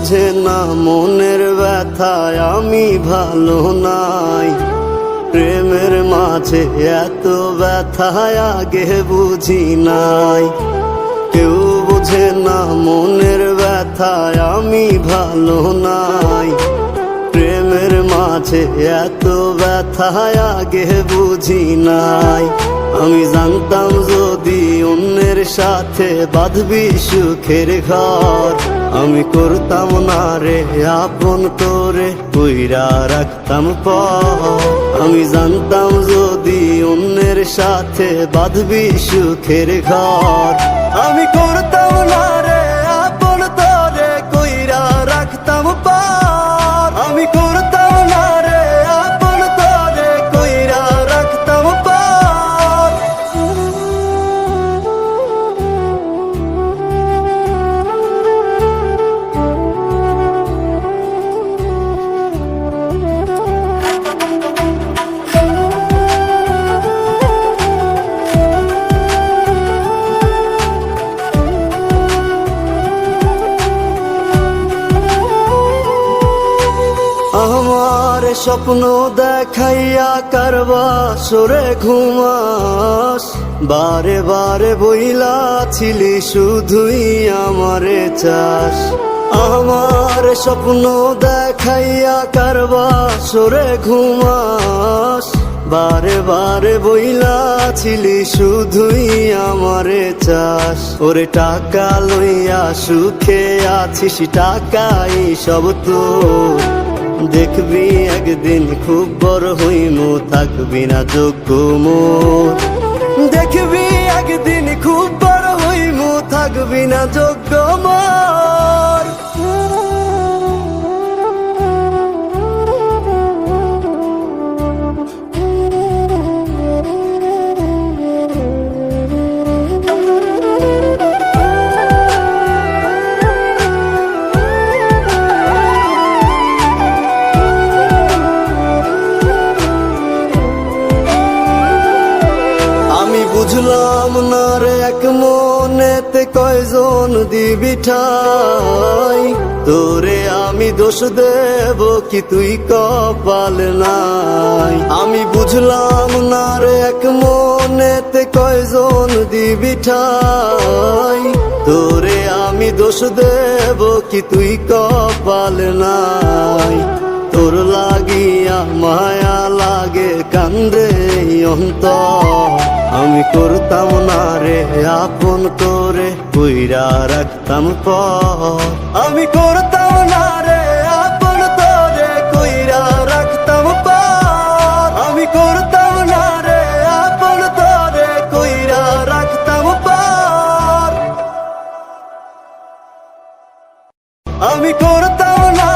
বোঝে না মনের ব্যথায় আমি ভালো নাই। প্রেমের মাঝে এত ব্যথায় আগে বুঝি নাই। কেউ বোঝে না মনের ব্যথায় আমি ভালো নাই। প্রেমের মাঝে এত ব্যথায় আগে বুঝি নাই। আমি জানতাম যদি অন্যের সাথে বাঁধবি সুখের ঘর, আমি করতাম না রে আপন করে কইরা রাখতাম পর। আমি জানতাম যদি অন্যের সাথে বাঁধবি সুখের ঘর, আমি করতাম না রে আপন করে কইরা রাখতাম পর। আমি করতাম না রে আপন করে কইরা রাখতাম পর। আমার স্বপ্ন দেখাইয়া কারবা সরে ঘুমাস, বারে বারে বইলা ছিলি শুধুই আমারে চাস। আমার স্বপ্ন দেখাইয়া কারবা সরে ঘুমাস, বারে বারে বইলা ছিলি শুধুই আমারে চাস। ওরে টাকা লইয়া সুখে আছিস, টাকাই সব তোর। দেখবি একদিন খুব বড় হইমু, থাকবি না যোগ্য মোর। দেখবি একদিন খুব বড় হইমু, থাকবি না যোগ্য মোর। বুঝলাম না রে এক মনেতে কয়জন দিবি ঠাই, তোরে আমি দোষ দেব কি তুই কপাল নাই। আমি বুঝলাম না রে এক মনেতে কয়জন দিবি ঠাই, তোরে আমি দোষ দেব কি তুই কপাল নাই। তোর লাগিয়া মায়া লাগে কান্দে অন্তর, আমি করতাম না রে আপন করে কইরা রাখতাম পর। আমি করতাম না রে আপন করে কইরা রাখতাম পর। আমি করতাম না রে আপন করে কইরা রাখতাম পর। আমি করতাম না